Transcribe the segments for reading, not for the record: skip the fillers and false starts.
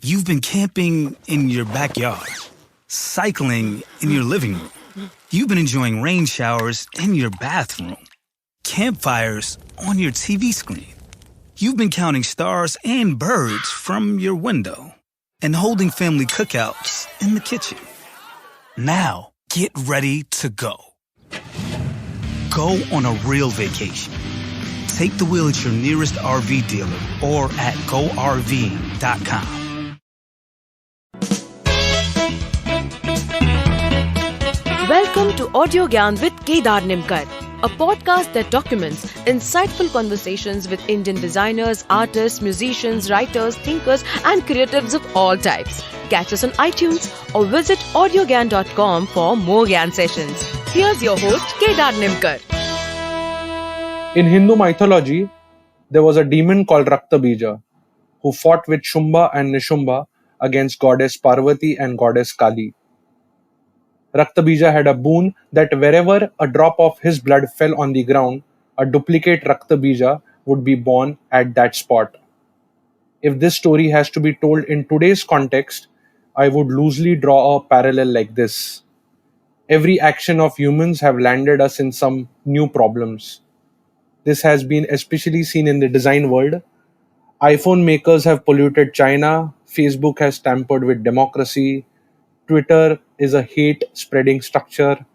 You've been camping in your backyard, cycling in your living room. You've been enjoying rain showers in your bathroom, campfires on your TV screen. You've been counting stars and birds from your window and holding family cookouts in the kitchen. Now, get ready to go. Go on a real vacation. Take the wheel at your nearest RV dealer or at GoRV.com. Welcome to Audio Gyan with Kedar Nimkar, a podcast that documents insightful conversations with Indian designers, artists, musicians, writers, thinkers, and creatives of all types. Catch us on iTunes or visit audiogyan.com for more Gyan sessions. Here's your host, Kedar Nimkar. In Hindu mythology, there was a demon called Raktabija who fought with Shumba and Nishumbha against goddess Parvati and goddess Kali. Raktabija had a boon that wherever a drop of his blood fell on the ground, a duplicate Raktabija would be born at that spot. If this story has to be told in today's context, I would loosely draw a parallel like this. Every action of humans have landed us in some new problems. This has been especially seen in the design world. iPhone makers have polluted China, Facebook has tampered with democracy, Twitter is a hate spreading structure,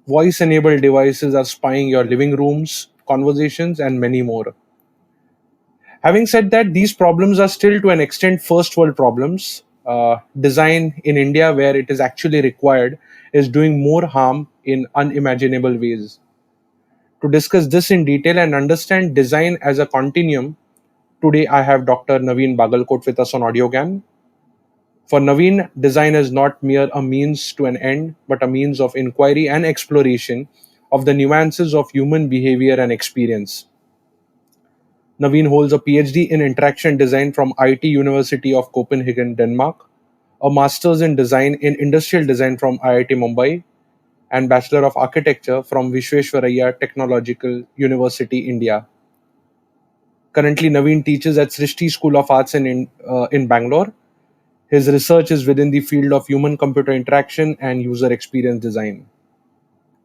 voice enabled devices are spying your living rooms, conversations, and many more. Having said that, these problems are still to an extent first world problems. Design in India, where it is actually required, is doing more harm in unimaginable ways. To discuss this in detail and understand design as a continuum, today I have Dr. Naveen Bagalkot with us on AudioGAN. For Naveen, design is not mere a means to an end, but a means of inquiry and exploration of the nuances of human behavior and experience. Naveen holds a Ph.D. in interaction design from IT-University of Copenhagen, Denmark, a master's in design in industrial design from IIT-Bombay, and Bachelor of Architecture from Vishveshwarya Technological University, India. Currently, Naveen teaches at Shrishti School of Arts in Bangalore. His research is within the field of human-computer interaction and user experience design.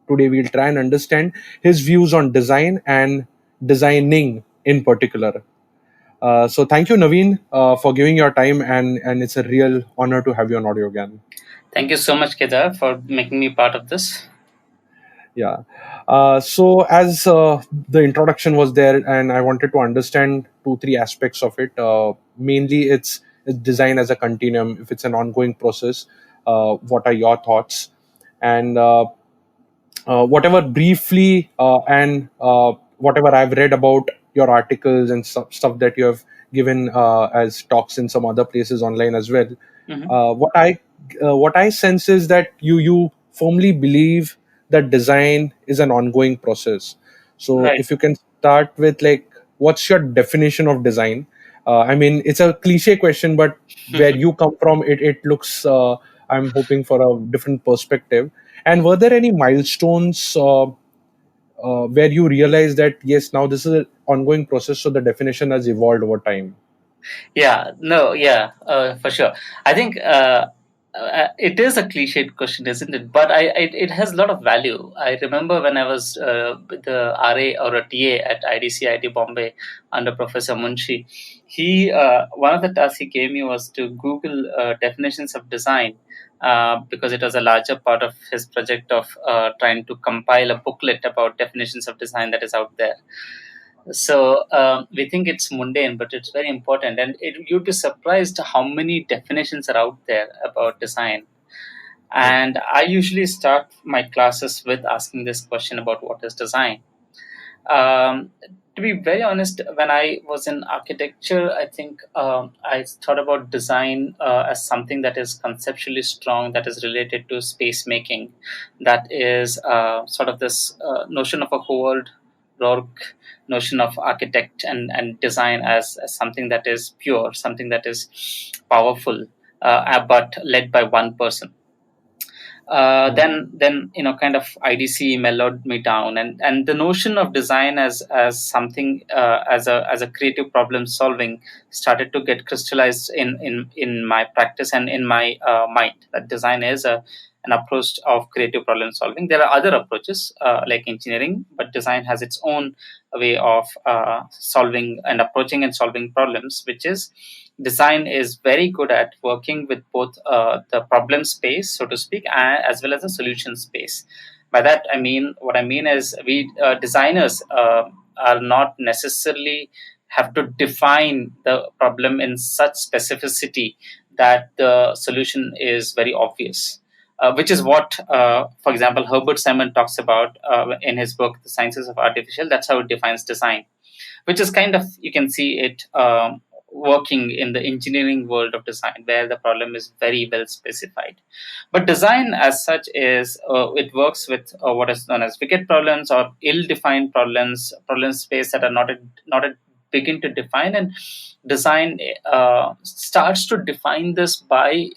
Today, we'll try and understand his views on design and designing in particular. So thank you, Naveen, for giving your time, and it's a real honor to have you on AudioGAN. Thank you so much, Kedar, for making me part of this. Yeah. So as the introduction was there, and I wanted to understand 2-3 aspects of it. Mainly, it's design as a continuum. If it's an ongoing process, what are your thoughts? And whatever briefly and whatever I've read about your articles and stuff that you have given as talks in some other places online as well. What I sense is that you firmly believe that design is an ongoing process. So Right. if you can start with, like, what's your definition of design? I mean, it's a cliche question, but where you come from, it looks. I'm hoping for a different perspective. And were there any milestones where you realized that yes, now this is an ongoing process, so the definition has evolved over time? For sure. I think it is a cliched question, isn't it? But it has a lot of value. I remember when I was the RA or a TA at IDC IT-Bombay under Professor Munshi, he one of the tasks he gave me was to Google definitions of design. Because it was a larger part of his project of trying to compile a booklet about definitions of design that is out there. So we think it's mundane, but it's very important. And you'd be surprised how many definitions are out there about design. And I usually start my classes with asking this question about what is design. To be very honest, when I was in architecture, I think I thought about design as something that is conceptually strong, that is related to space making, that is sort of this notion of a whole Rourke notion of architect and design as something that is pure, something that is powerful, but led by one person. Then kind of IDC mellowed me down, and the notion of design as something as a creative problem solving started to get crystallized in my practice and in my mind, that design is an approach of creative problem solving. There are other approaches like engineering, but design has its own way of solving and approaching and solving problems, which is design is very good at working with both the problem space, so to speak, as well as the solution space. By that, what I mean is we designers are not necessarily have to define the problem in such specificity that the solution is very obvious. Which is what, for example, Herbert Simon talks about in his book, The Sciences of Artificial. That's how it defines design, which is kind of, you can see it working in the engineering world of design, where the problem is very well specified. But design as such is, it works with what is known as wicked problems or ill-defined problems, problem space that are not begin to define. And design starts to define this by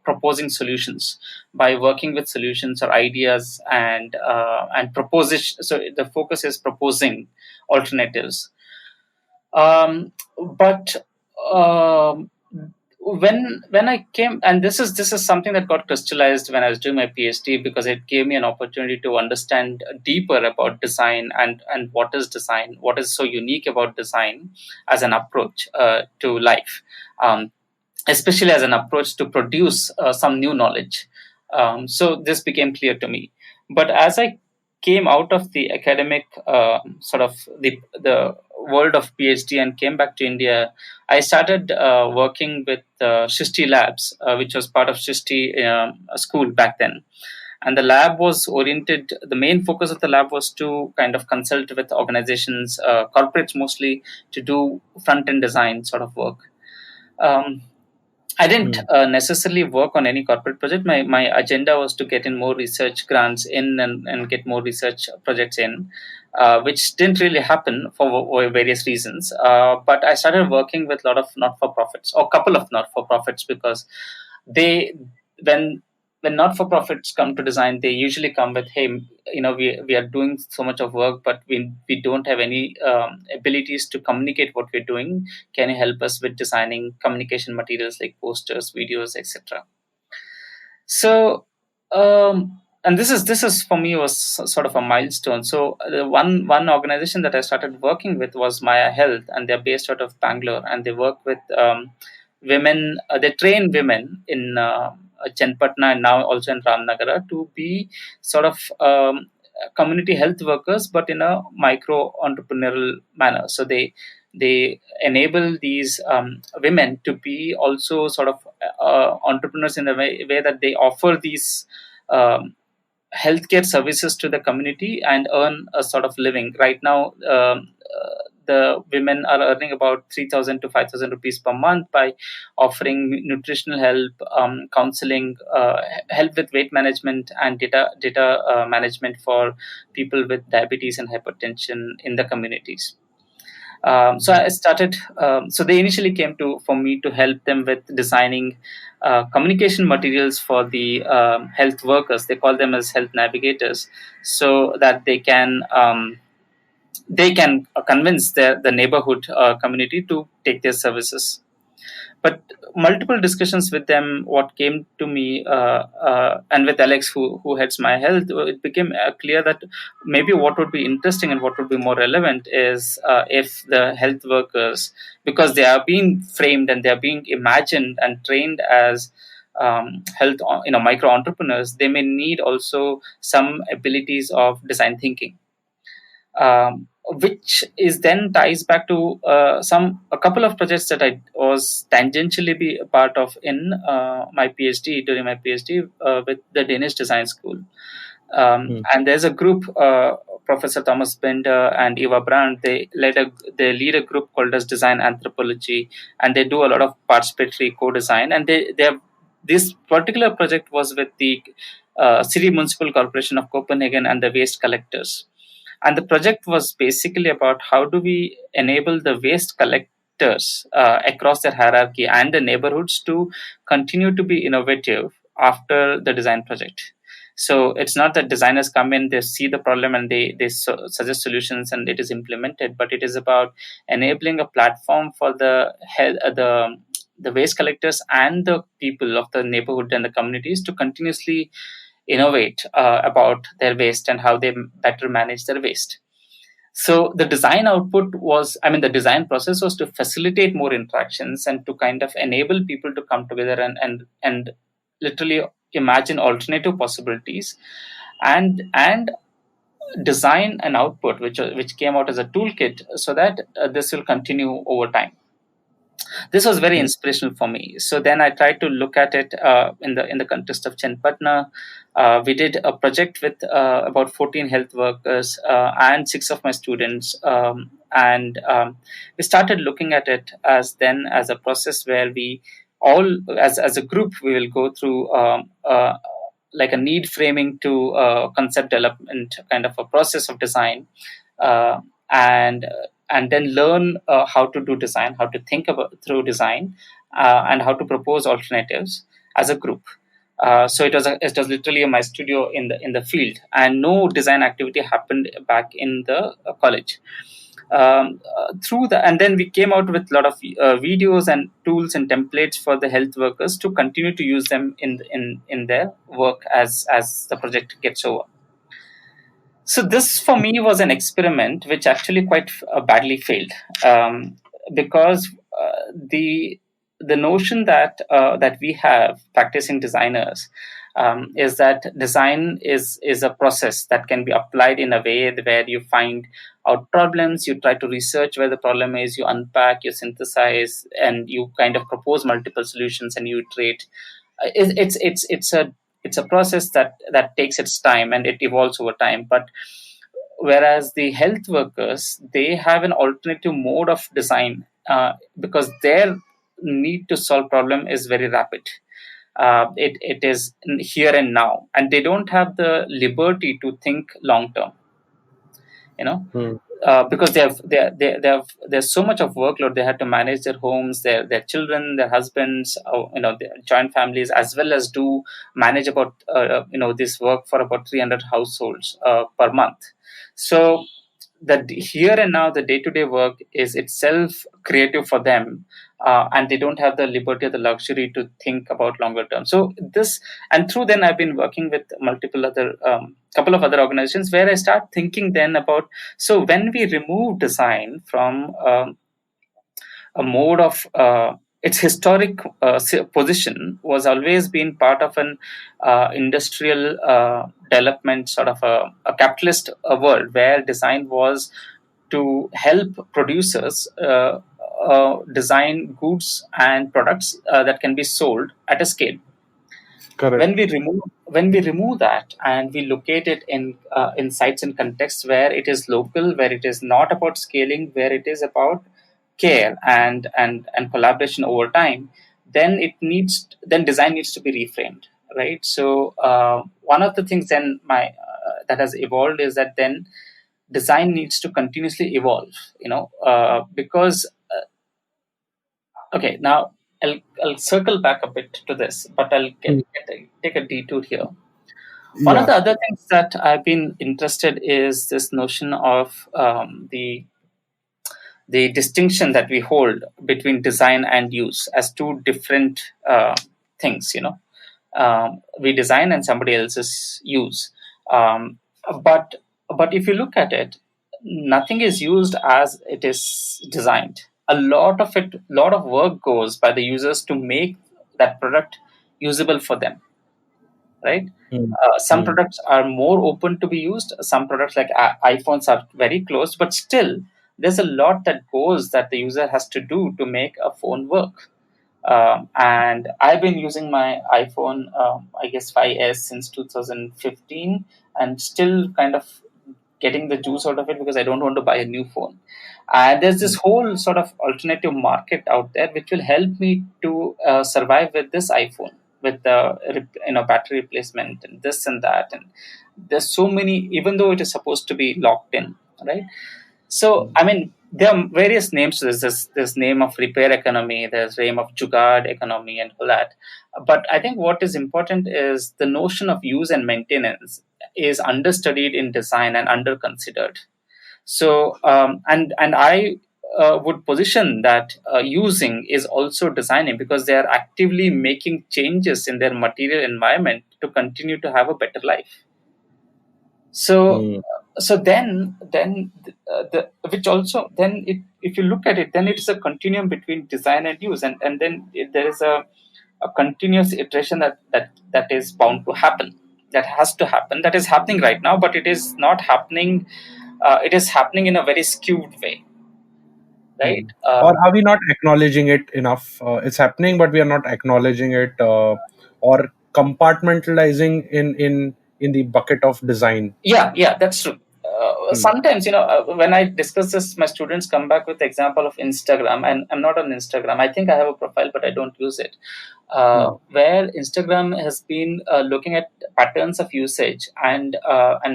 proposing solutions, by working with solutions or ideas, and proposition. So the focus is proposing alternatives. But when I came, and this is something that got crystallized when I was doing my PhD, because it gave me an opportunity to understand deeper about design and what is design, what is so unique about design as an approach to life. Especially as an approach to produce some new knowledge. So this became clear to me. But as I came out of the academic sort of the world of PhD and came back to India, I started working with Shrishti Labs, which was part of Shrishti School back then. And the lab was oriented, the main focus of the lab was to kind of consult with organizations, corporates mostly, to do front-end design sort of work. I didn't necessarily work on any corporate project. My agenda was to get in more research grants in and get more research projects in, which didn't really happen for various reasons. But I started working with a lot of not-for-profits, or a couple of not-for-profits, because they, when not-for-profits come to design, they usually come with, hey, we are doing so much of work, but we don't have any abilities to communicate what we're doing. Can you help us with designing communication materials like posters, videos, etc.? So, and this is for me was sort of a milestone. So one organization that I started working with was Maya Health, and they're based out of Bangalore, and they work with women. They train women in Chenpatna and now also in Ramnagara to be sort of community health workers, but in a micro entrepreneurial manner. So they enable these women to be also sort of entrepreneurs in the way that they offer these healthcare services to the community and earn a sort of living. Right now, the women are earning about 3,000 to 5,000 rupees per month by offering nutritional help, counseling, help with weight management, and data management for people with diabetes and hypertension in the communities. So I started. So they initially came for me to help them with designing communication materials for the health workers. They call them as health navigators, so that they can convince the neighborhood community to take their services. But multiple discussions with them, what came to me, and with Alex, who heads My Health, it became clear that maybe what would be interesting and what would be more relevant is if the health workers, because they are being framed and they are being imagined and trained as health, micro entrepreneurs, they may need also some abilities of design thinking. Which is then ties back to a couple of projects that I was tangentially be a part of in my PhD, during my PhD with the Danish Design School. And there's a group, Professor Thomas Bender and Eva Brandt, they lead a group called as Design Anthropology, and they do a lot of participatory co-design. And this particular project was with the City Municipal Corporation of Copenhagen and the waste collectors. And the project was basically about how do we enable the waste collectors across their hierarchy and the neighborhoods to continue to be innovative after the design project. So it's not that designers come in, they see the problem, and they suggest solutions, and it is implemented. But it is about enabling a platform for the waste collectors and the people of the neighborhood and the communities to continuously innovate about their waste and how they better manage their waste. So the design output was, I mean, the design process was to facilitate more interactions and to kind of enable people to come together and literally imagine alternative possibilities, and design an output which came out as a toolkit, so that this will continue over time. This was very inspirational for me. So then I tried to look at it in the context of Chenpatna. We did a project with about 14 health workers and 6 of my students, and we started looking at it as a process where we all, as a group, we will go through like a need framing to concept development, kind of a process of design, uh, and and then learn how to do design, how to think about through design, and how to propose alternatives as a group. So it was literally my studio in the field, and no design activity happened back in the college. Through the And then we came out with a lot of videos and tools and templates for the health workers to continue to use them in their work as the project gets over. So this for me was an experiment which actually quite badly failed, because the notion that we have practicing designers is that design is a process that can be applied in a way where you find out problems, you try to research where the problem is, you unpack, you synthesize, and you kind of propose multiple solutions and you iterate. It's a process that takes its time and it evolves over time. But whereas the health workers, they have an alternative mode of design, because their need to solve problem is very rapid. It is here and now, and they don't have the liberty to think long term, you know Hmm. because there's so much of workload. They had to manage their homes, their children, their husbands, their joint families, as well as do manage about this work for about 300 households per month. So that here and now, the day-to-day work is itself creative for them, and they don't have the liberty or the luxury to think about longer term. So this, and through then I've been working with multiple other couple of other organizations, where I start thinking then about, so when we remove design from a mode of its historic position, was always been part of an industrial development, sort of a capitalist world, where design was to help producers design goods and products that can be sold at a scale. Correct. When we remove that and we locate it in sites and contexts where it is local, where it is not about scaling, where it is about care and collaboration over time, then design needs to be reframed, right? So one of the things then my that has evolved is that then design needs to continuously evolve, because okay, now I'll circle back a bit to this, but Hmm. take a detour here. One of Yeah. the other things that I've been interested is this notion of the distinction that we hold between design and use as two different things. We design and somebody else's use. Um, but but if you look at it, nothing is used as it is designed. A lot of work goes by the users to make that product usable for them, right? Hmm. Some Hmm. products are more open to be used. Some products like iPhones are very closed, but still there's a lot that goes that the user has to do to make a phone work. And I've been using my iPhone, I guess 5S since 2015, and still kind of getting the juice out of it because I don't want to buy a new phone. There's this whole sort of alternative market out there which will help me to survive with this iPhone, with the battery replacement and this and that. And there's so many, even though it is supposed to be locked in, right? So, I mean, there are various names to this. There's name of repair economy, there's name of jugaad economy, and all that. But I think what is important is the notion of use and maintenance is understudied in design and under considered. So, and I would position that using is also designing, because they are actively making changes in their material environment to continue to have a better life. So Hmm. then the which also then if you look at it, then it is a continuum between design and use, and then there is a continuous iteration that is bound to happen, that has to happen, that is happening right now, but it is not happening. It is happening in a very skewed way, right? Hmm. Or are we not acknowledging it enough? It's happening, but we are not acknowledging it, or compartmentalizing in the bucket of design. Yeah, that's true. Hmm. Sometimes, when I discuss this, my students come back with the example of Instagram, and I'm not on Instagram. I think I have a profile, but I don't use it. Hmm. Where Instagram has been looking at patterns of usage, and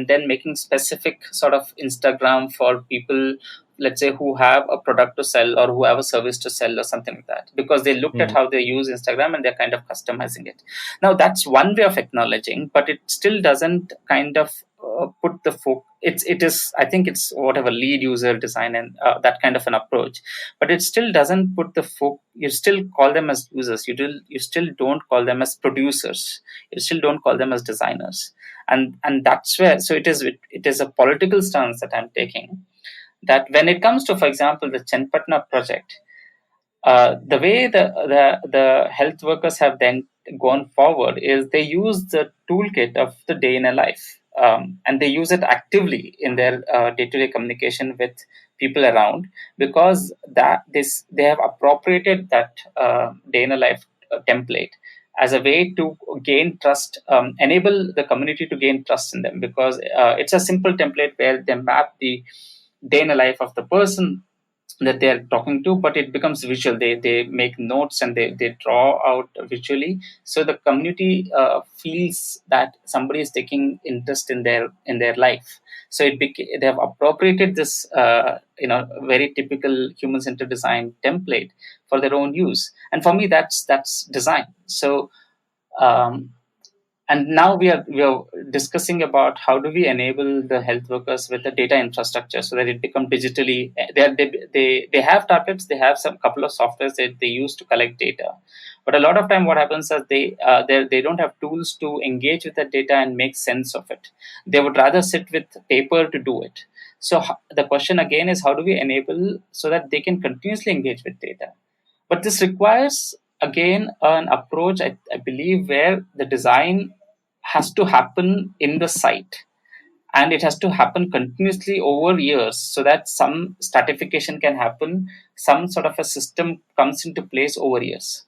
then making specific sort of Instagram for people, let's say, who have a product to sell or who have a service to sell or something like that, because they looked at Hmm. how they use Instagram and they're kind of customizing it. Now that's one way of acknowledging, but it still doesn't kind of put the focus. It is, I think it's whatever lead user design and that kind of an approach, but it still doesn't put the focus. You still call them as users. You still don't call them as producers. You still don't call them as designers. And that's where, so it is a political stance that I'm taking, that when it comes to, for example, the Chenpatna project, the way the health workers have then gone forward is they use the toolkit of the day in a life, and they use it actively in their day-to-day communication with people around, because that this they have appropriated that day in a life template as a way to gain trust, enable the community to gain trust in them, because it's a simple template where they map the day in a life of the person that they're talking to, but it becomes visual. They make notes and they draw out visually, so the community feels that somebody is taking interest in their life. So they have appropriated this very typical human centered design template for their own use, and for me that's design. So um, and now we are discussing about how do we enable the health workers with the data infrastructure so that it become digitally. They have tablets, they have some couple of softwares that they use to collect data, but a lot of time what happens is they don't have tools to engage with the data and make sense of it. They would rather sit with paper to do it. So the question again is, how do we enable so that they can continuously engage with data? But this requires, again, an approach, I believe, where the design has to happen in the site, and it has to happen continuously over years, so that some stratification can happen, some sort of a system comes into place over years.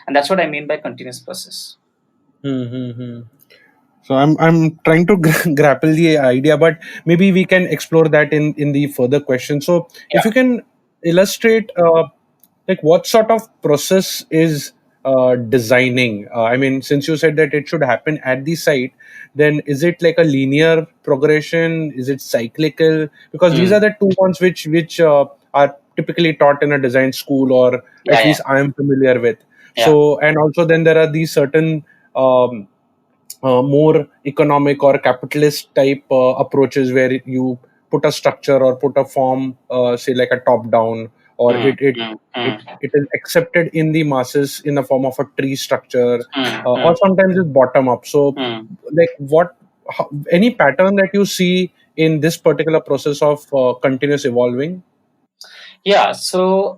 And that's what I mean by continuous process. Hmm. Hmm. Hmm. So I'm trying to grapple the idea, but maybe we can explore that in the further question. So if Yeah. you can illustrate, like what sort of process is designing? I mean, since you said that it should happen at the site, then is it like a linear progression? Is it cyclical? Because these are Mm. the two ones which are typically taught in a design school, or Yeah, at yeah, least I am familiar with. yeah, So, and also then there are these certain more economic or capitalist type approaches where you put a structure or put a form, say like a top down, or mm, mm, mm, it is accepted in the masses in the form of a tree structure, mm, or mm, sometimes it's bottom up. So mm. like any pattern that you see in this particular process of continuous evolving? Yeah. So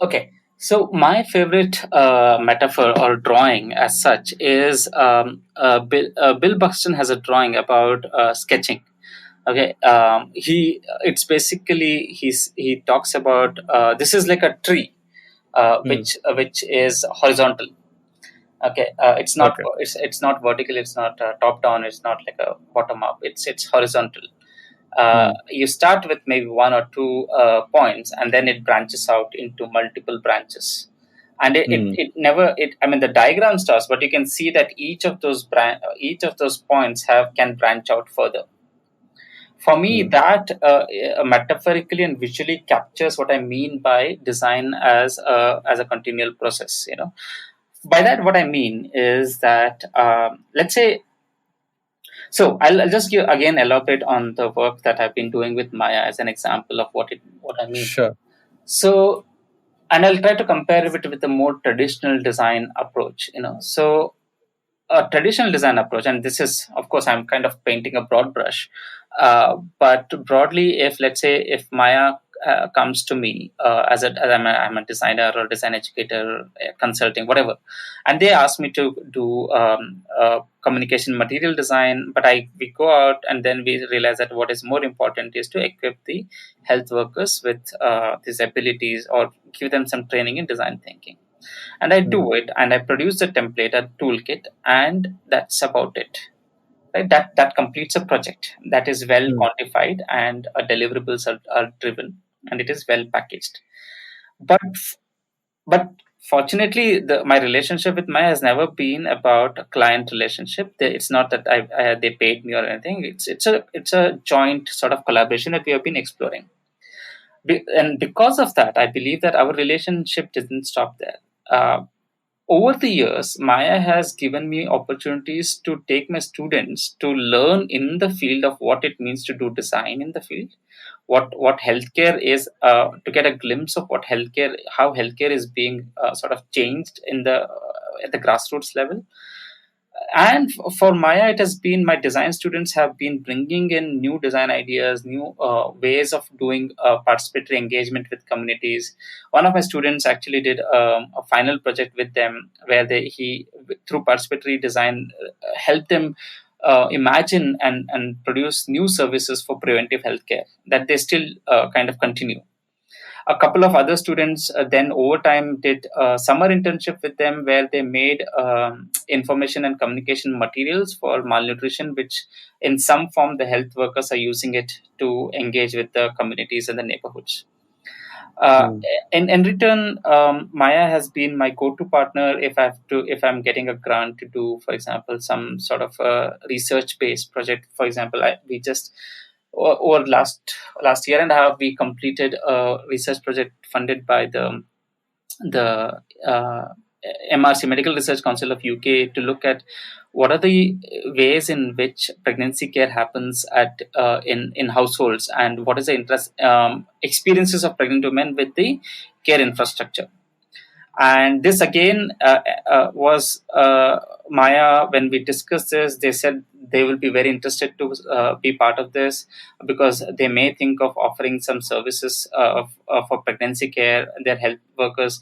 okay. So my favorite metaphor or drawing, as such, is Bill Buxton has a drawing about sketching. Okay, it's basically he talks about this is like a tree, Hmm. which is horizontal. Okay, Okay. it's not vertical, it's not top down, it's not like a bottom up, it's horizontal. Hmm. You start with maybe one or two points, and then it branches out into multiple branches. And Hmm. it never it I mean, the diagram starts, but you can see that each of those points have can branch out further. For me, that metaphorically and visually captures what I mean by design as a continual process. By that, what I mean is that, let's say, so I'll just again elaborate on the work that I've been doing with Maya as an example of what I mean. Sure. So, and I'll try to compare it with a more traditional design approach. So a traditional design approach, and this is, of course, I'm kind of painting a broad brush, but broadly, if let's say if Maya comes to me as I'm a designer or design educator, consulting, whatever, and they ask me to do communication material design, but we go out and then we realize that what is more important is to equip the health workers with these abilities or give them some training in design thinking. And I do it, and I produce the template, a toolkit, and that's about it. Right? That completes a project that is well quantified, and deliverables are driven, and it is well packaged. But fortunately, my relationship with Maya has never been about a client relationship. It's not that they paid me or anything. It's a joint sort of collaboration that we have been exploring. And because of that, I believe that our relationship didn't stop there. Over the years, Maya has given me opportunities to take my students to learn in the field of what it means to do design in the field, what healthcare is, to get a glimpse of how healthcare is being sort of changed at the grassroots level. And for Maya, it has been, my design students have been bringing in new design ideas, new ways of doing participatory engagement with communities. One of my students actually did a final project with them where he through participatory design helped them imagine and produce new services for preventive healthcare that they still kind of continue. A couple of other students then over time did a summer internship with them where they made information and communication materials for malnutrition, which in some form the health workers are using it to engage with the communities and the neighborhoods. In return, Maya has been my go-to partner if I'm getting a grant to do, for example, some sort of a research-based project. For example, we just over last year and a half, we completed a research project funded by the MRC, Medical Research Council of UK, to look at what are the ways in which pregnancy care happens in households, and what is the experiences of pregnant women with the care infrastructure. And this again was Maya. When we discussed this, they said they will be very interested to be part of this because they may think of offering some services for pregnancy care. Their health workers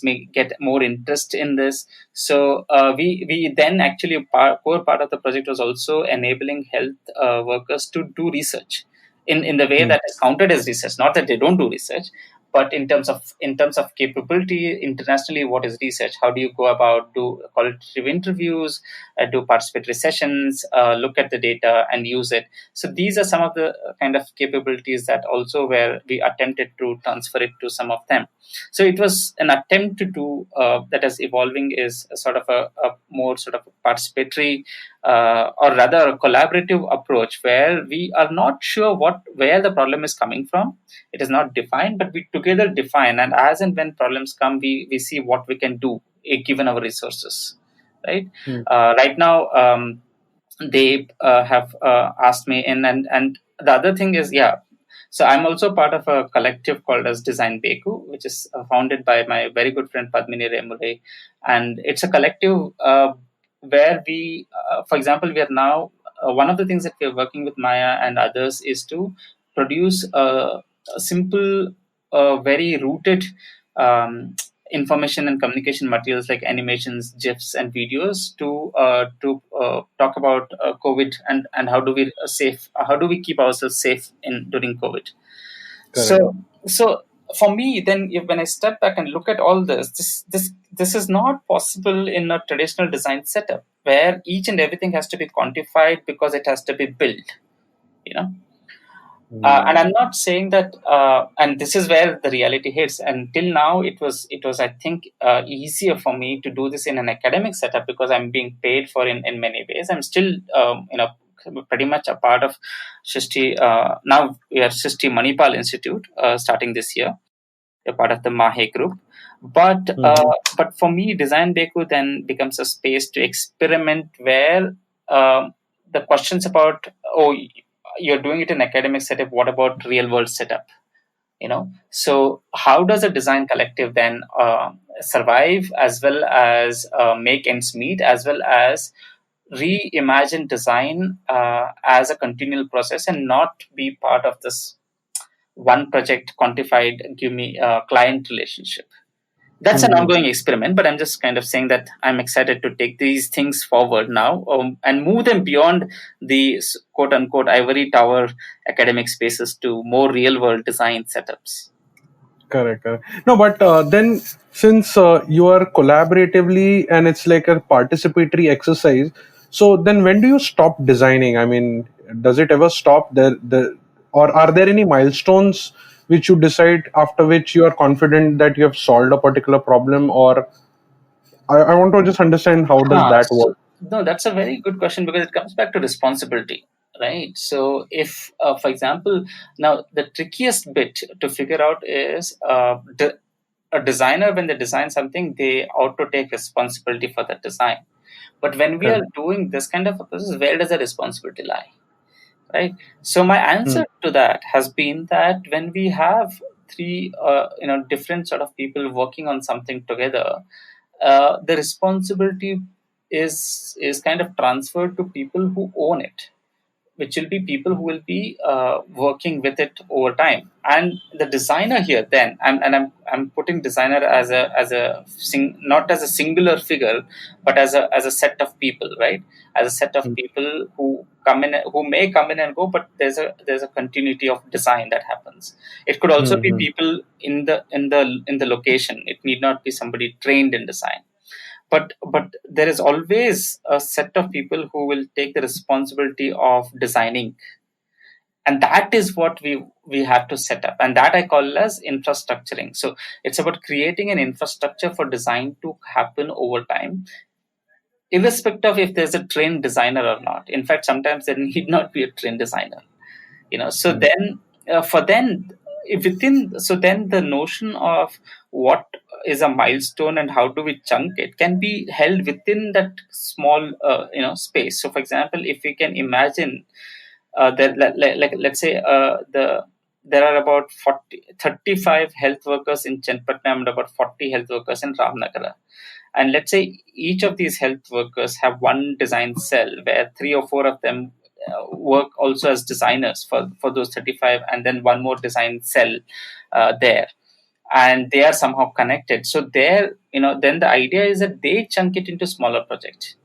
may get more interest in this. So we then actually core part of the project was also enabling health workers to do research in the way that is counted as research. Not that they don't do research, but in terms of capability internationally, what is research? How do you go about do qualitative interviews, do participatory sessions, look at the data and use it? So these are some of the kind of capabilities that also where we attempted to transfer it to some of them. So it was an attempt to do that is evolving is a sort of a more sort of participatory or rather a collaborative approach where we are not sure where the problem is coming from. It is not defined, but we together define, and as and when problems come, we see what we can do given our resources. Right. Right now, they have asked me in, and the other thing is, so I'm also part of a collective called as Design Beku, which is founded by my very good friend Padmini Remule, and it's a collective where we, for example, we are now one of the things that we are working with Maya and others is to produce a simple, very rooted information and communication materials like animations, GIFs, and videos to talk about COVID and how do we keep ourselves safe during COVID. Correct. So for me, then when I step back and look at all this is not possible in a traditional design setup where each and everything has to be quantified because it has to be built. And I'm not saying that, and this is where the reality hits. Until now, it was I think easier for me to do this in an academic setup because I'm being paid for in many ways. I'm still pretty much a part of Shrishti. Now we are Shrishti Manipal Institute, starting this year. We're part of the Mahe group. Mhm. But for me, Design Beku then becomes a space to experiment where the questions about, oh, you're doing it in academic setup, what about real world setup? So how does a design collective then survive, as well as make ends meet, as well as reimagine design as a continual process and not be part of this one project quantified give me client relationship. That's an Mhm. ongoing experiment, but I'm just kind of saying that I'm excited to take these things forward now, and move them beyond the quote unquote ivory tower academic spaces to more real world design setups. Correct, correct. No, but then since you are collaboratively and it's like a participatory exercise, so then when do you stop designing? I mean, does it ever stop there? Or are there any milestones which you decide after which you are confident that you have solved a particular problem? Or I want to just understand how does Huh. that work? So, no, that's a very good question because it comes back to responsibility, right? So, if, for example, now the trickiest bit to figure out is a designer, when they design something, they ought to take responsibility for that design. But when we are Correct. doing this kind of a process, where does the responsibility lie? Right. So my Hmm. answer to that has been that when we have three different sort of people working on something together, the responsibility is kind of transferred to people who own it, which will be people who will be working with it over time. And the designer here, then, I'm putting designer not as a singular figure, but as a set of people, right? As a set of people who come in, who may come in and go, but there's a continuity of design that happens. It could also be Hmm. people in the location. It need not be somebody trained in design, but there is always a set of people who will take the responsibility of designing, and that is what we have to set up, and that I call as infrastructuring. So it's about creating an infrastructure for design to happen over time, irrespective of if there's a trained designer or not. In fact, sometimes there need not be a trained designer. So Hmm. then for then if within so then the notion of what is a milestone and how do we chunk it can be held within that small space. So for example, if we can imagine that, like let's say there are about 35 health workers in Chenpatna and about 40 health workers in Ramnagara, and let's say each of these health workers have one design cell where three or four of them work also as designers for those 35, and then one more design cell there, and they are somehow connected. So there, then the idea is that they chunk it into smaller projects.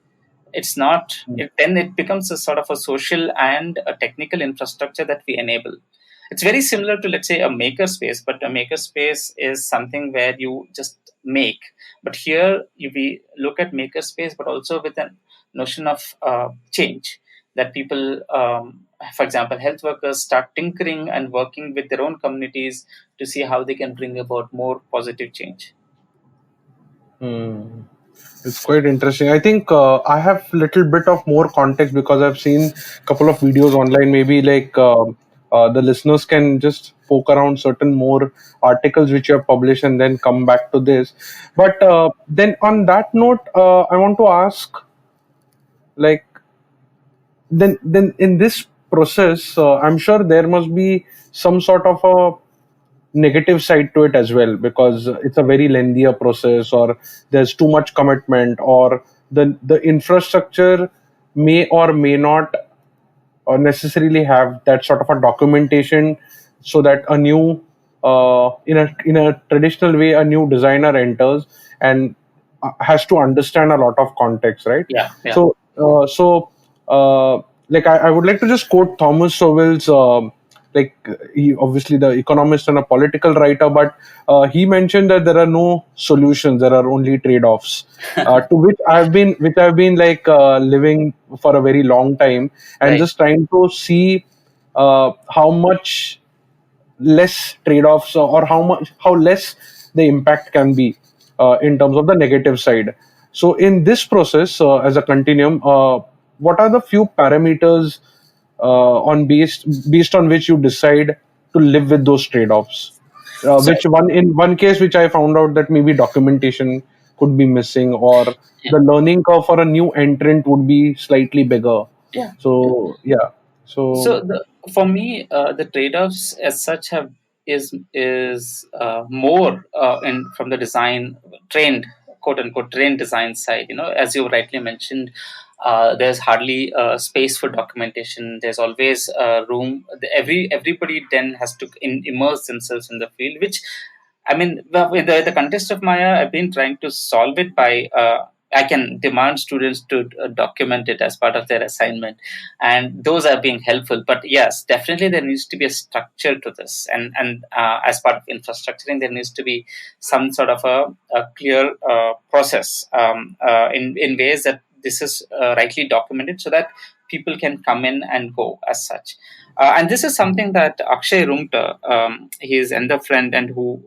It's not it, then it becomes a sort of a social and a technical infrastructure that we enable. It's very similar to, let's say, a maker space, but a maker space is something where you just make. But here we look at maker space but also with a notion of change, that people, for example, health workers start tinkering and working with their own communities to see how they can bring about more positive change. Hmm. It's quite interesting. I think I have little bit of more context because I've seen a couple of videos online. Maybe like the listeners can just poke around certain more articles which you have published and then come back to this. But then on that note, I want to ask, like, then in this process, I'm sure there must be some sort of a negative side to it as well, because it's a very lengthier process, or there's too much commitment, or the infrastructure may or may not necessarily have that sort of a documentation, so that a new in a traditional way a new designer enters and has to understand a lot of context, right? Yeah, yeah. So like I would like to just quote Thomas Sowell's, like he obviously the economist and a political writer, but he mentioned that there are no solutions, there are only trade-offs. To which I've been like living for a very long time, and Right. just trying to see how much less trade-offs, or how less the impact can be in terms of the negative side. So in this process, as a continuum, what are the few parameters on based on which you decide to live with those trade-offs? So Which one in one case, which I found out that maybe documentation could be missing, or yeah, the learning curve for a new entrant would be slightly bigger. yeah. So yeah, so So for me, the trade-offs as such have is more in from the design trained, quote unquote trained design side. As you rightly mentioned, there's hardly space for documentation. There's always room. Everybody then has to immerse themselves in the field, which I mean, with the context of Maya, I've been trying to solve it by I can demand students to document it as part of their assignment, and those are being helpful. But yes, definitely there needs to be a structure to this, and as part of infrastructuring, there needs to be some sort of a clear process in ways that this is rightly documented, so that people can come in and go as such. And this is something that Akshay Rumta, he is another friend, and who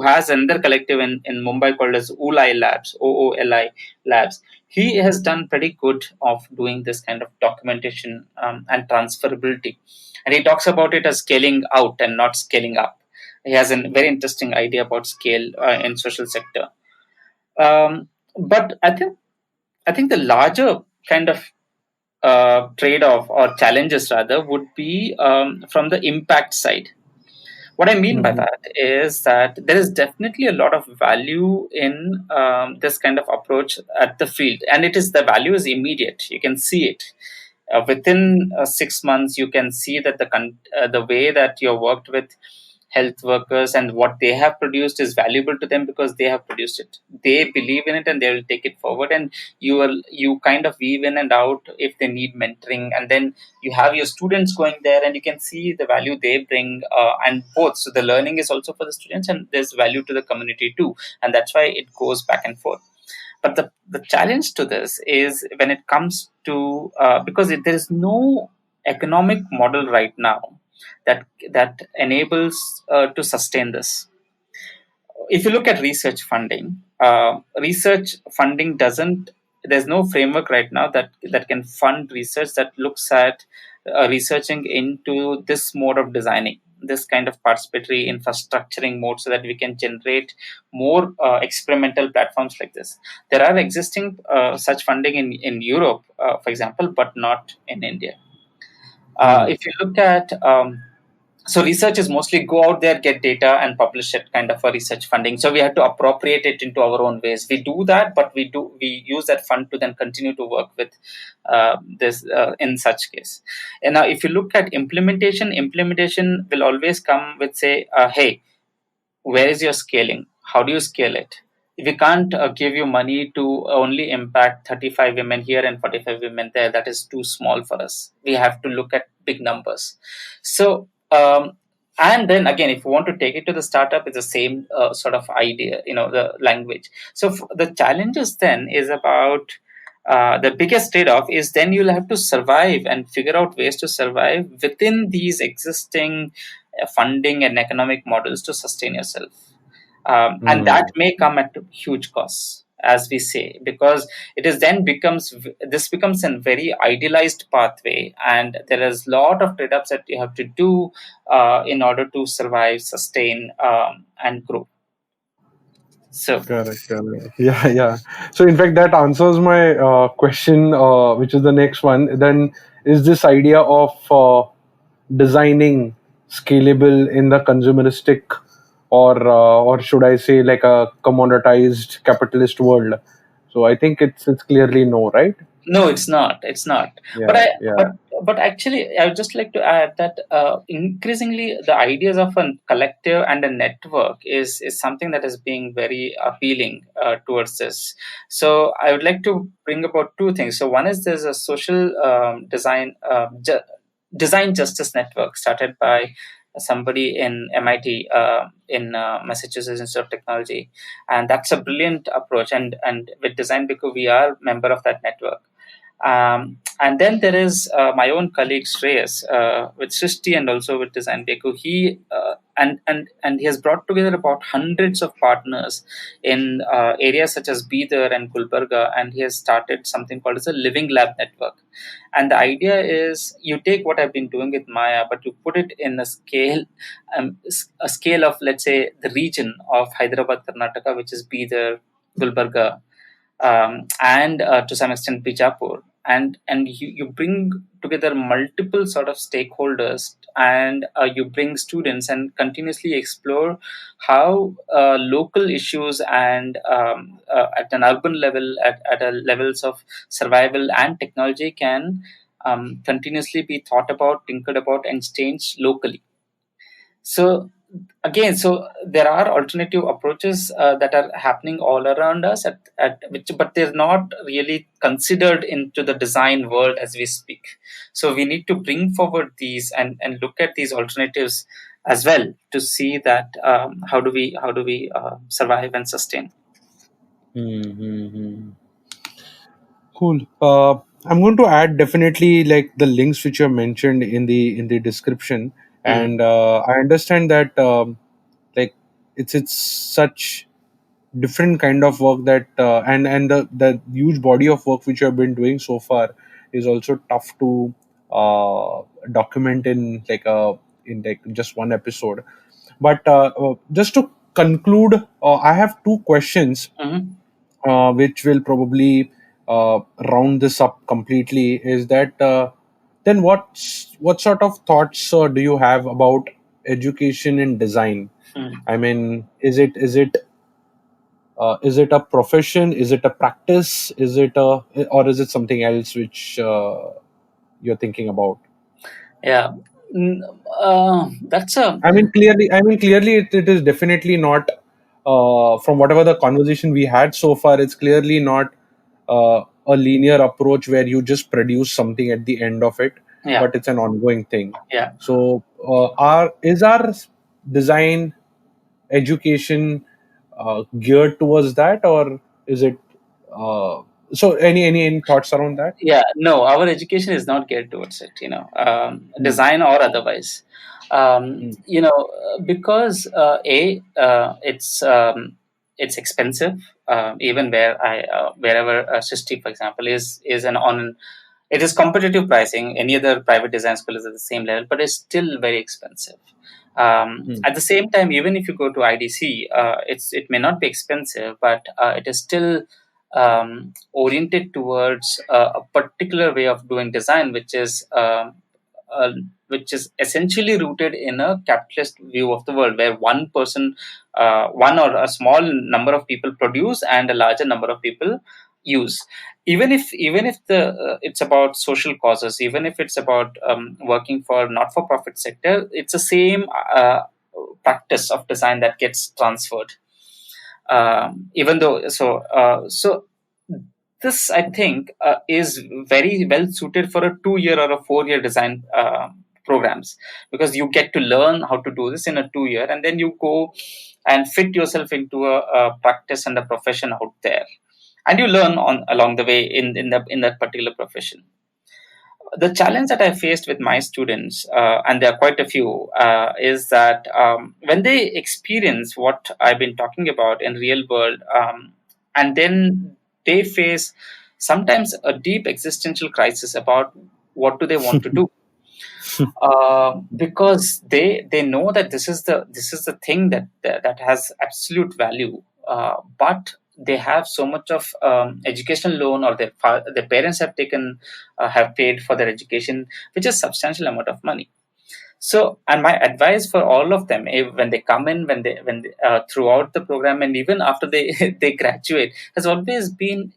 has another collective in Mumbai called as Ooli Labs, OOLI Labs. He has done pretty good of doing this kind of documentation and transferability, and he talks about it as scaling out and not scaling up. He has a very interesting idea about scale in social sector. But I think the larger kind of trade-off or challenges rather would be from the impact side. What I mean by mhm, that is that there is definitely a lot of value in this kind of approach at the field, and it is the value is immediate. You can see it within 6 months. You can see that the way that you worked with health workers and what they have produced is valuable to them because they have produced it. They believe in it and they will take it forward. And you kind of weave in and out if they need mentoring, and then you have your students going there, and you can see the value they bring, and both. So the learning is also for the students, and there's value to the community too, and that's why it goes back and forth. But the challenge to this is when it comes to because there is no economic model right now that enables to sustain this. If you look at research funding doesn't. There's no framework right now that can fund research that looks at researching into this mode of designing, this kind of participatory infrastructuring mode, so that we can generate more experimental platforms like this. There are existing such funding in Europe, for example, but not in India. mm, If you look at so research is mostly go out there, get data, and publish it, kind of a research funding. So we have to appropriate it into our own ways. We do that, but we use that fund to then continue to work with this in such case. And now if you look at implementation will always come with say, hey, where is your scaling? How do you scale it? We can't give you money to only impact 35 women here and 45 women there. That is too small for us. We have to look at big numbers. So, and then again, if you want to take it to the startup, it's the same sort of idea, the language. So the challenges then is about the biggest trade-off is then you'll have to survive and figure out ways to survive within these existing funding and economic models to sustain yourself. And that mm. may come at huge costs, as we say, because it is then becomes a very idealized pathway, and there is a lot of trade-offs that you have to do in order to survive, sustain, and grow. So Correct, correct. Yeah, yeah. So, in fact, that answers my question, which is the next one. Then, is this idea of designing scalable in the consumeristic, or should I say, like a commoditized capitalist world? So, I think it's clearly no, right? no, it's not. It's not. But Yeah, I yeah. but actually, I would just like to add that increasingly the ideas of a collective and a network is something that is being very appealing towards this. So I would like to bring about two things. So one is there's a social design justice network started by somebody in MIT, in Massachusetts Institute of Technology, and that's a brilliant approach. And with Design Because we are member of that network. And then there is my own colleague Shreyas with Shrishti and also with Design Beku. And he has brought together about hundreds of partners in areas such as Bidar and Gulbarga, and he has started something called as a Living Lab Network. And the idea is you take what I've been doing with Maya, but you put it in a scale of, let's say, the region of Hyderabad, Karnataka, which is Bidar, Gulbarga, and to some extent Bijapur, and you bring together multiple sort of stakeholders, and you bring students and continuously explore how local issues and at an urban level, at a levels of survival and technology can continuously be thought about, tinkered about, and changed locally. So again, so there are alternative approaches that are happening all around us at which, but they're not really considered into the design world as we speak. So we need to bring forward these and look at these alternatives as well to see that how do we survive and sustain. Mm-hmm. Cool. I'm going to add definitely like the links which you mentioned in the description, Mm, and I understand that like it's such different kind of work that and the huge body of work which you have been doing so far is also tough to document in like just one episode. But just to conclude, I have two questions mhm, which will probably round this up completely. Is that then what sort of thoughts do you have about education in design? mm. I mean, is it a profession? Is it a practice? Is it a or is it something else which you're thinking about? Yeah. Mm, that's a I mean, clearly, it is definitely not. From whatever the conversation we had so far, it's clearly not a linear approach where you just produce something at the end of it, yeah, but it's an ongoing thing. yeah. So, our design education geared towards that, or is it? Uh, so, any thoughts around that? Yeah, no, our education is not geared towards it, Hmm. design or otherwise. Because it's expensive. Even wherever Srishti, for example, is an on it is competitive pricing. Any other private design school is at the same level, but it's still very expensive. Hmm. At the same time, even if you go to IDC, it may not be expensive, but it is still oriented towards a particular way of doing design, uh, which is essentially rooted in a capitalist view of the world, where one or a small number of people produce and a larger number of people use. Even if the it's about social causes, even if it's about working for not for profit sector, it's the same practice of design that gets transferred. Even though so this, I think, is very well suited for a 2 year or a 4 year design programs, because you get to learn how to do this in a 2 year, and then you go and fit yourself into a practice and a profession out there, and you learn on along the way in that particular profession. The challenge that I faced with my students, and there are quite a few, is that when they experience what I've been talking about in real world, and then they face sometimes a deep existential crisis about what do they want to do, because they know that this is the thing that has absolute value, but they have so much of educational loan, or their parents have paid for their education, which is substantial amount of money. So, and my advice for all of them, when they come in, when they, throughout the program, and even after they they graduate, has always been,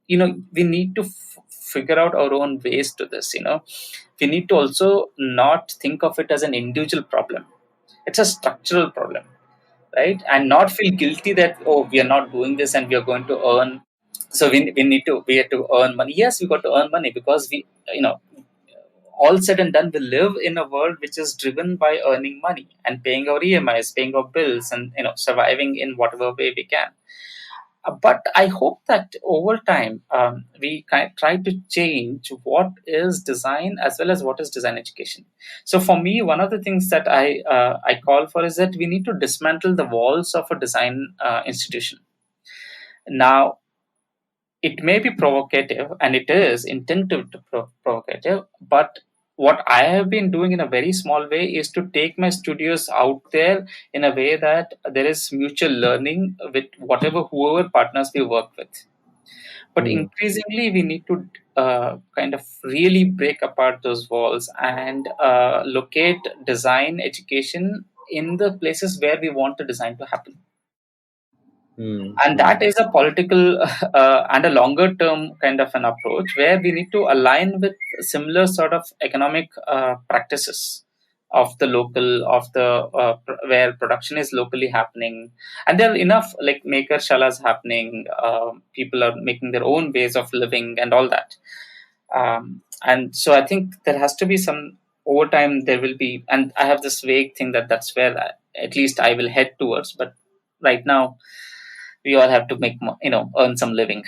we need to figure out our own ways to this. We need to also not think of it as an individual problem. It's a structural problem, right? And not feel guilty that, oh, we are not doing this and we are going to earn. So we have to earn money. Yes, we got to earn money, because you know all said and done, we live in a world which is driven by earning money and paying our EMIs, paying our bills, and surviving in whatever way we can. But I hope that over time we try to change what is design as well as what is design education. So for me, one of the things that I call for is that we need to dismantle the walls of a design institution. Now, it may be provocative, and it is intended to provocative, but what I have been doing in a very small way is to take my studios out there in a way that there is mutual learning with whoever partners we work with. But Hmm. increasingly, we need to kind of really break apart those walls and locate design education in the places where we want the design to happen. Hmm. And Hmm. that is a political and a longer term kind of an approach where we need to align with similar sort of economic practices of the local of the where production is locally happening, and there are enough like maker shalas happening. People are making their own ways of living and all that. And so I think there has to be some over time there will be, and I have this vague thing that that's where at least I will head towards. But right now we all have to make earn some living.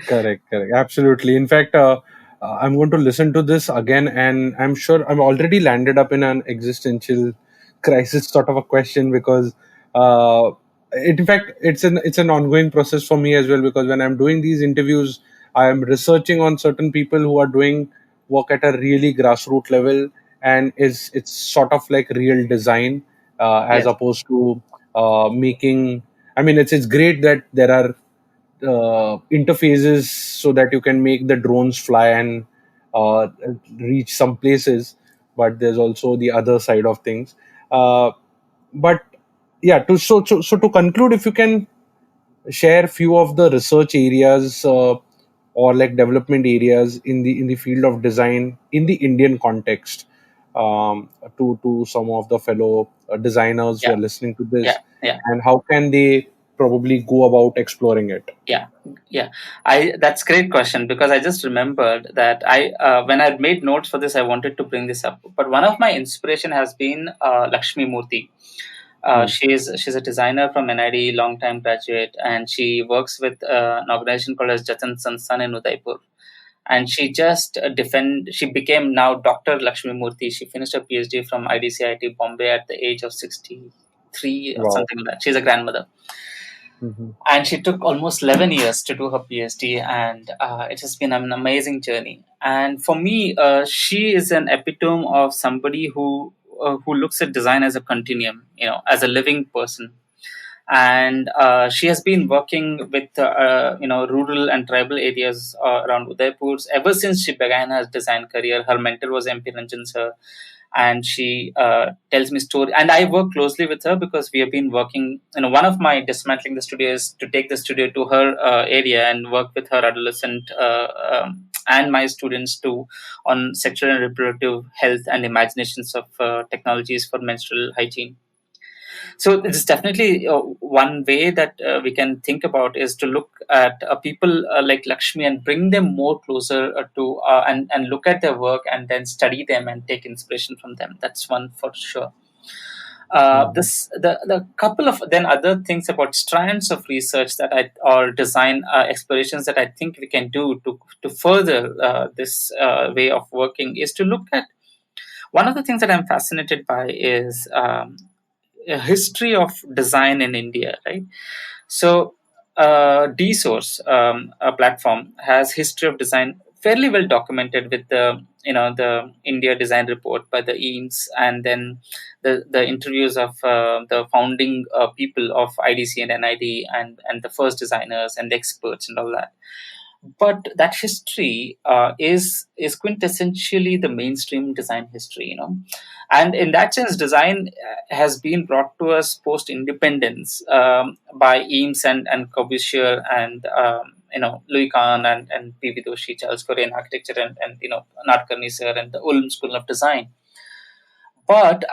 Correct, correct. Absolutely. In fact, I'm going to listen to this again, and I'm sure I'm already landed up in an existential crisis sort of a question because, in fact, it's an ongoing process for me as well. Because when I'm doing these interviews, I am researching on certain people who are doing work at a really grassroots level, and it's sort of like real design as Yes. opposed to making. I mean, it's great that there are interfaces so that you can make the drones fly and uh, reach some places, but there's also the other side of things. But yeah, so to conclude, if you can share few of the research areas or like development areas in the field of design in the Indian context, to some of the fellow designers who Yeah. are listening to Yeah. this, Yeah. and how can they probably go about exploring it? Yeah. Yeah. I That's great question, because I just remembered that I when I made notes for this, I wanted to bring this up. But one of my inspiration has been Lakshmi Murthy. Hmm. She's a designer from NID, long time graduate, and she works with an organization called as Jatan Sansthan in Udaipur. And she just she became now Dr. Lakshmi Murthy. She finished her PhD from IIT-Bombay at the age of 63 or Wow. something like that. She's a grandmother. Hmm. And she took almost 11 years to do her PhD, and it has been an amazing journey. And for me, she is an epitome of somebody who looks at design as a continuum, as a living person. And she has been working with rural and tribal areas around Udaipur ever since she began her design career. Her mentor was MP Ranjan sir, and she tells me story. And I work closely with her because we have been working. One of my dismantling the studio is to take the studio to her area and work with her adolescent and my students too on sexual and reproductive health and imaginations of technologies for menstrual hygiene. So it's definitely one way that we can think about is to look at people like Lakshmi and bring them more closer to and look at their work and then study them and take inspiration from them. That's one for sure. Hmm. This the couple of then other things about strands of research that I or design explorations that I think we can do to further this way of working is to look at one of the things that I'm fascinated by is a history of design in India, right? So, DSource, a platform, has history of design fairly well documented with the India Design Report by the Eames, and then the interviews of the founding people of IDC and NID, and the first designers and the experts and all that. But that history is quintessentially the mainstream design history, and in that sense design has been brought to us post independence by Eames and Corbusier and Louis Kahn and PV Doshi, Charles Korean architecture, and Nadkarni sir and the Ulm School of Design. But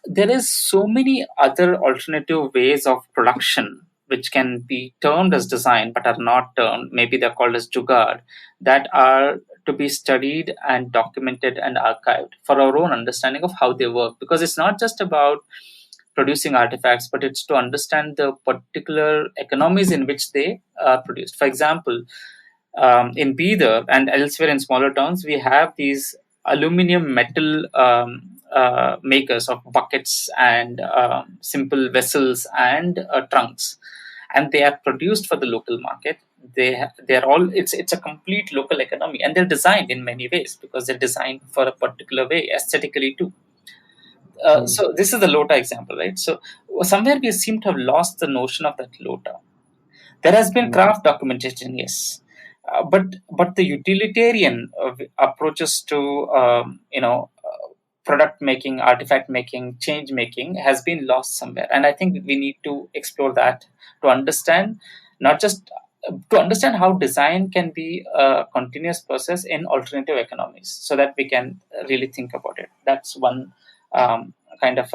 there is so many other alternative ways of production which can be termed as design but are not termed. Maybe they're called as jugaad, that are to be studied and documented and archived for our own understanding of how they work. Because it's not just about producing artifacts, but it's to understand the particular economies in which they are produced. For example, in Bidar and elsewhere in smaller towns, we have these aluminium metal makers of buckets and simple vessels and trunks, and they are produced for the local market. They're all, it's a complete local economy, and they're designed in many ways because they're designed for a particular way aesthetically too. So this is the lota example, right? So somewhere we seem to have lost the notion of that lota. There has been craft documentation, yes, but the utilitarian approaches to product making, artifact making, change making has been lost somewhere, and I think we need to explore that to understand, not just to understand how design can be a continuous process in alternative economies, so that we can really think about it. That's one kind of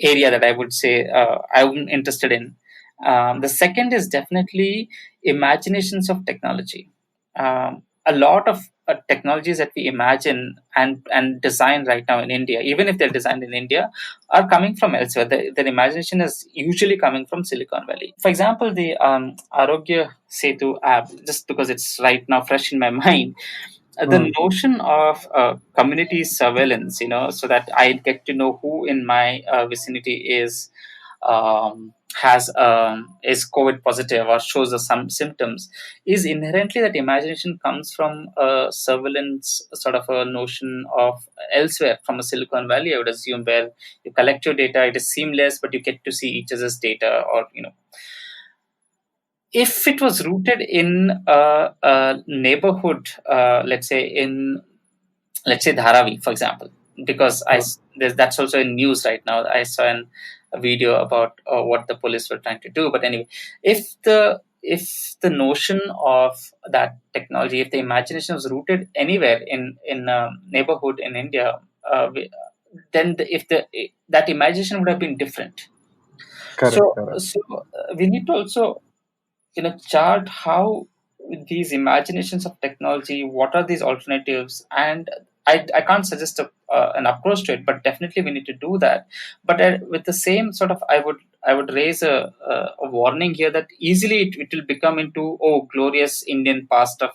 area that I would say I'm interested in. The second is definitely imaginations of technology. A lot of technologies that we imagine and design right now in India, even if they're designed in India, are coming from elsewhere. Their imagination is usually coming from Silicon Valley. For example, the Arogya Setu app, just because it's right now fresh in my mind, the notion of community surveillance, so that I get to know who in my vicinity is COVID positive or shows us some symptoms, is inherently that imagination comes from a surveillance sort of a notion of elsewhere, from a Silicon Valley, I would assume, where you collect your data, it is seamless, but you get to see each other's data, or if it was rooted in a neighborhood, let's say Dharavi, for example, because that's also in news right now. I saw a video about what the police were trying to do. But anyway, if the notion of that technology, if the imagination was rooted anywhere in a neighborhood in India, then that imagination would have been different. Correct. So we need to also chart how these imaginations of technology, what are these alternatives, and I can't suggest an approach to it, but definitely we need to do that. But with the same sort of, I would raise a warning here that easily it will become into glorious Indian past of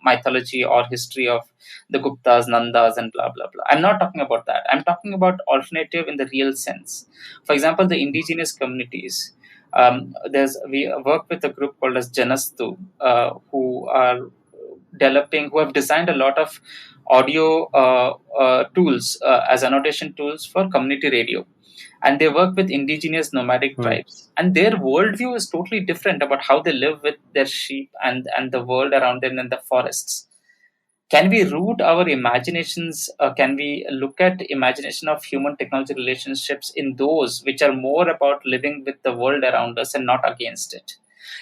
mythology or history of the Guptas, Nandas, and blah blah blah. I'm not talking about that. I'm talking about alternative in the real sense. For example, the indigenous communities. We work with a group called as Janastu, who have designed a lot of audio tools as annotation tools for community radio, and they work with indigenous nomadic tribes, and their worldview is totally different about how they live with their sheep and the world around them in the forests. Can we root our imaginations? Can we look at imagination of human technology relationships in those which are more about living with the world around us and not against it?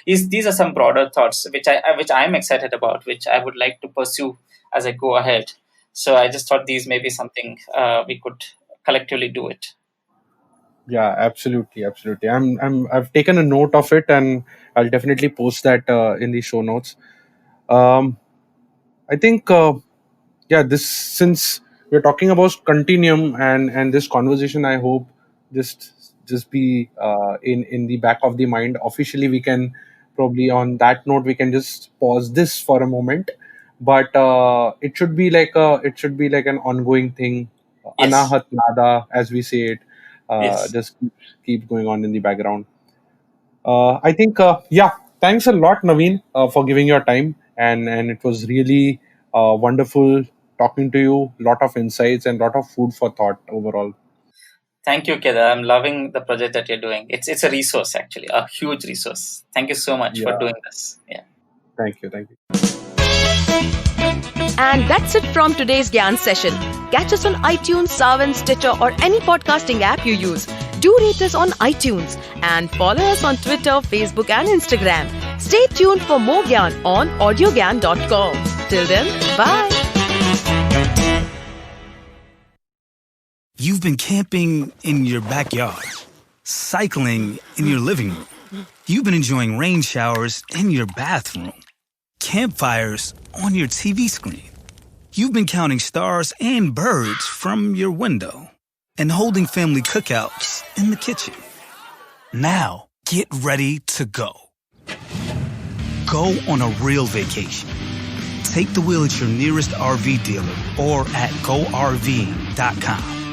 These are some broader thoughts which I'm excited about, which I would like to pursue as I go ahead. So I just thought these may be something we could collectively do it. Yeah, absolutely. I've taken a note of it, and I'll definitely post that in the show notes. I think, this, since we're talking about continuum and this conversation, I hope just be in the back of the mind. Officially, we can probably, on that note, we can just pause this for a moment. But it should be like an ongoing thing. Yes. Anahat nada, as we say it, Yes. just keep going on in the background. I think, thanks a lot, Naveen, for giving your time, and it was really wonderful talking to you. Lot of insights and lot of food for thought overall. Thank you, Kedar. I'm loving the project that you're doing. It's a resource, actually, a huge resource. Thank you so much for doing this. Yeah. Thank you. And that's it from today's Gyan session. Catch us on iTunes, Savan, Stitcher, or any podcasting app you use. Do rate us on iTunes and follow us on Twitter, Facebook, and Instagram. Stay tuned for more Gyan on audiogyan.com. Till then, bye. You've been camping in your backyard, cycling in your living room. You've been enjoying rain showers in your bathroom, campfires on your TV screen. You've been counting stars and birds from your window. and holding family cookouts in the kitchen. Now, get ready to go. Go on a real vacation. Take the wheel at your nearest RV dealer or at GoRV.com.